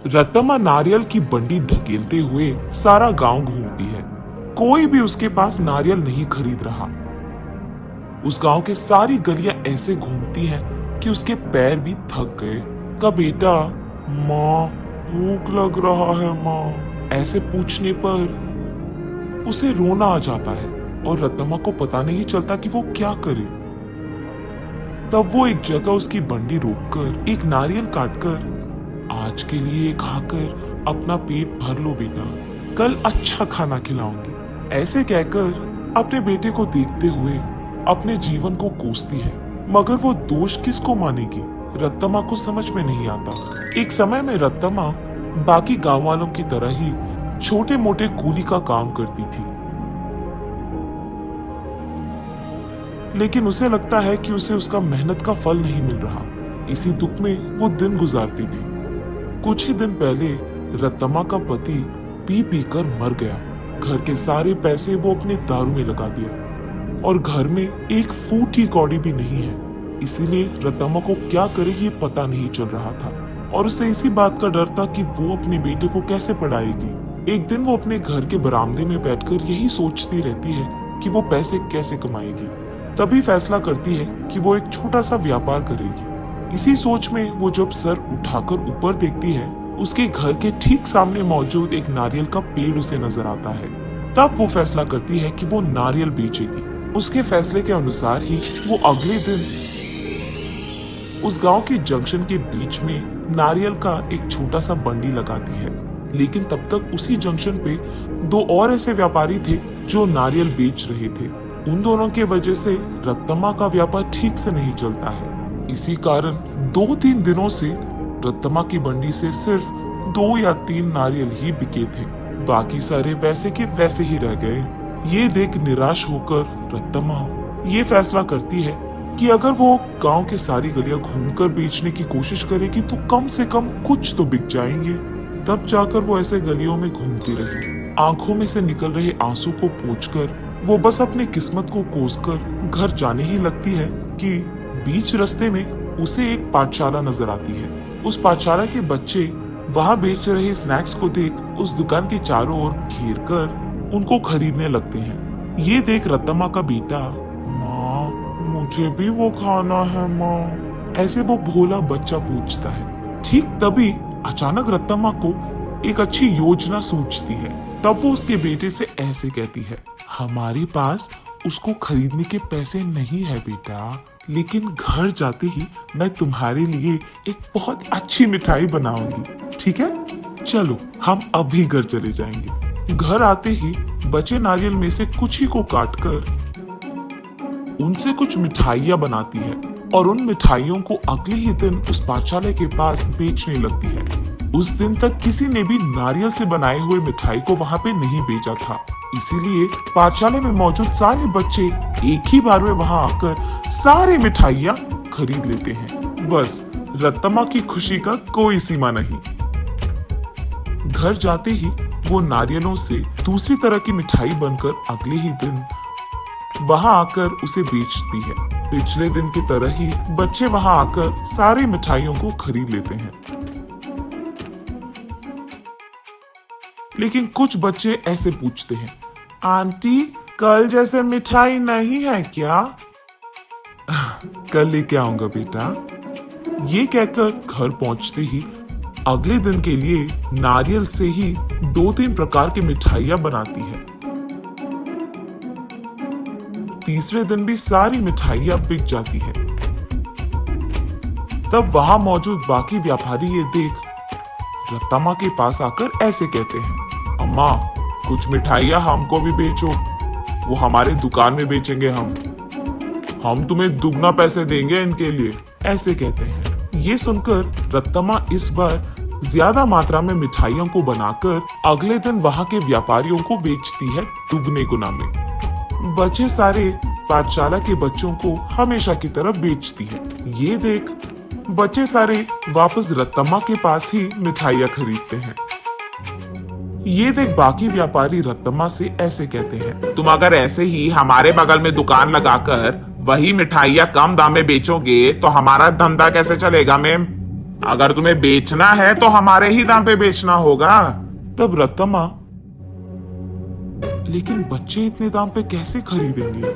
रतमा नारियल की बंडी ढकेलते हुए सारा गांव घूमती है। कोई भी उसके पास नारियल नहीं खरीद रहा। उस गांव के सारी गलियां ऐसे घूमती हैं कि उसके पैर भी थक गए। का बेटा, माँ भूख लग रहा है माँ, ऐसे पूछने पर उसे रोना आ जाता है और रतमा को पता नहीं चलता कि वो क्या करे। तब वो एक जगह उसकी बंडी रोककर एक नारियल काटकर, आज के लिए खाकर अपना पेट भर लो बेटा, कल अच्छा खाना खिलाऊंगी, ऐसे कहकर अपने बेटे को देखते हुए अपने जीवन को कोसती है। मगर वो दोष किसको मानेगी, रत्तमा को समझ में नहीं आता। एक समय में रत्तमा बाकी गांव वालों की तरह ही छोटे मोटे कूली का काम करती थी, लेकिन उसे लगता है कि उसे उसका मेहनत का फल नहीं मिल रहा। इसी दुख में वो दिन गुजारती थी। कुछ ही दिन पहले रत्तमा का पति पी पी कर मर गया। घर के सारे पैसे वो अपने दारू में लगा दिया और घर में एक फूटी कौड़ी भी नहीं है। इसीलिए रत्तमा को क्या करे ये पता नहीं चल रहा था और उसे इसी बात का डर था कि वो अपने बेटे को कैसे पढ़ाएगी। एक दिन वो अपने घर के बरामदे में बैठकर यही सोचती रहती है कि वो पैसे कैसे कमाएगी। तभी फैसला करती है कि वो एक छोटा सा व्यापार करेगी। इसी सोच में वो जब सर उठाकर ऊपर देखती है, उसके घर के ठीक सामने मौजूद एक नारियल का पेड़ उसे नजर आता है। तब वो फैसला करती है कि वो नारियल बेचेगी। उसके फैसले के अनुसार ही वो अगले दिन उस गांव के जंक्शन के बीच में नारियल का एक छोटा सा बंडी लगाती है। लेकिन तब तक उसी जंक्शन पे दो और ऐसे व्यापारी थे जो नारियल बेच रहे थे। उन दोनों के वजह से रत्तमा का व्यापार ठीक से नहीं चलता है। इसी कारण 2-3 दिनों से रत्तमा की बंडी से सिर्फ 2 या 3 नारियल ही बिके थे। बाकी सारे वैसे के वैसे ही रह गए। ये देख निराश होकर रत्तमा ये फैसला करती है कि अगर वो गांव के सारी गलियां घूमकर बेचने की कोशिश करेगी तो कम से कम कुछ तो बिक जाएंगे। तब जाकर वो ऐसे गलियों में घूमती रही। आंखों में से निकल रहे आंसू को पोंछकर वो बस अपनी किस्मत को कोसकर घर जाने ही लगती है कि बीच रास्ते में उसे एक पाठशाला नजर आती है। उस पाठशाला के बच्चे वहां बेच रहे स्नैक्स को देख उस दुकान के चारों ओर घेर कर उनको खरीदने लगते हैं। ये देख रत्तमा का बेटा, माँ मुझे भी वो खाना है माँ, ऐसे वो भोला बच्चा पूछता है। ठीक तभी अचानक रत्तमा को एक अच्छी योजना सूझती है। तब वो उसके बेटे से ऐसे कहती है, हमारे पास उसको खरीदने के पैसे नहीं है बेटा, लेकिन घर जाते ही मैं तुम्हारे लिए एक बहुत अच्छी मिठाई बनाऊंगी, ठीक है? चलो हम अभी घर चले जाएंगे। घर आते ही बचे नारियल में से कुछ ही को काटकर उनसे कुछ मिठाइयाँ बनाती है और उन मिठाइयों को अगले ही दिन उस पाठशाला के पास बेचने लगती है। उस दिन तक किसी ने भी नारियल से बनाए हुए मिठाई को वहाँ पे नहीं बेचा था, इसीलिए पाठशाला में मौजूद सारे बच्चे एक ही बार में वहाँ आकर सारे मिठाइयाँ खरीद लेते हैं। बस रत्तमा की खुशी का कोई सीमा नहीं। घर जाते ही वो नारियलों से दूसरी तरह की मिठाई बनकर अगले ही दिन वहां आकर उसे बेचती है। पिछले दिन की तरह ही बच्चे वहां आकर सारी मिठाइयों को खरीद लेते हैं, लेकिन कुछ बच्चे ऐसे पूछते हैं, आंटी कल जैसे मिठाई नहीं है क्या? कल लेके आऊंगा बेटा। ये कहकर घर पहुंचते ही अगले दिन के लिए नारियल से ही 2-3 प्रकार की मिठाइयां बनाती है। तीसरे दिन भी सारी मिठाइयां बिक जाती है। तब वहां मौजूद बाकी व्यापारी ये देख रत्तमा के पास आकर ऐसे कहते हैं, अम्मा कुछ मिठाइयां हमको भी बेचो, वो हमारे दुकान में बेचेंगे हम तुम्हें दुगना पैसे देंगे इनके लिए, ऐसे कहते हैं। ये सुनकर रत्तमा इस बार ज्यादा मात्रा में मिठाइयों को बनाकर अगले दिन वहां के व्यापारियों को बेचती है दुगने गुना में। बचे सारे पाठशाला के बच्चों को हमेशा की तरह बेचती है। ये देख बच्चे सारे वापस रत्तमा के पास ही मिठाइयां खरीदते हैं। ये देख बाकी व्यापारी रत्तमा से ऐसे कहते हैं, तुम अगर ऐसे ही हमारे बगल में दुकान लगाकर वही मिठाइयाँ कम दाम में बेचोगे तो हमारा धंधा कैसे चलेगा मैम? अगर तुम्हें बेचना है तो हमारे ही दाम पे बेचना होगा। तब रतमा, लेकिन बच्चे इतने दाम पे कैसे खरीदेंगे?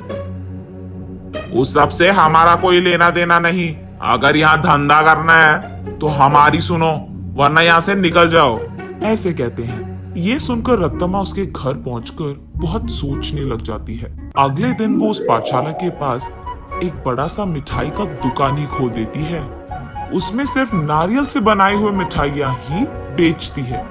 उस सब से हमारा कोई लेना देना नहीं। अगर यहाँ धंधा करना है तो हमारी सुनो, वरना यहाँ से निकल जाओ। ऐसे कहते हैं। ये सुनकर रत्तमा उसके घर पहुंचकर बहुत सोचने लग जाती है। अगले दिन वो उस पाठशाला के पास एक बड़ा सा मिठाई का दुकान ही खोल देती है। उसमें सिर्फ नारियल से बनाई हुई मिठाइयां ही बेचती है।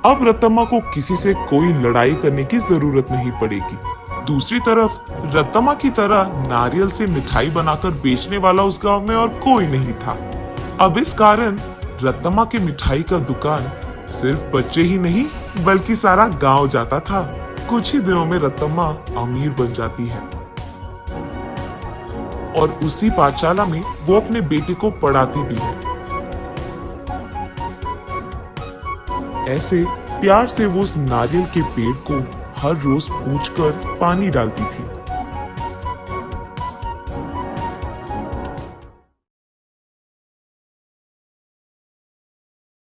अब रत्तमा को किसी से कोई लड़ाई करने की जरूरत नहीं पड़ेगी। दूसरी तरफ रत्तमा की तरह नारियल से मिठाई बनाकर बेचने वाला उस गांव में और कोई नहीं था। अब इस कारण रत्तमा के मिठाई का दुकान सिर्फ बच्चे ही नहीं बल्कि सारा गांव जाता था। कुछ ही दिनों में रत्तमा अमीर बन जाती है और उसी पाठशाला में वो अपने बेटे को पढ़ाती भी है। ऐसे प्यार से वो उस नारियल के पेड़ को हर रोज पूछकर पानी डालती थी।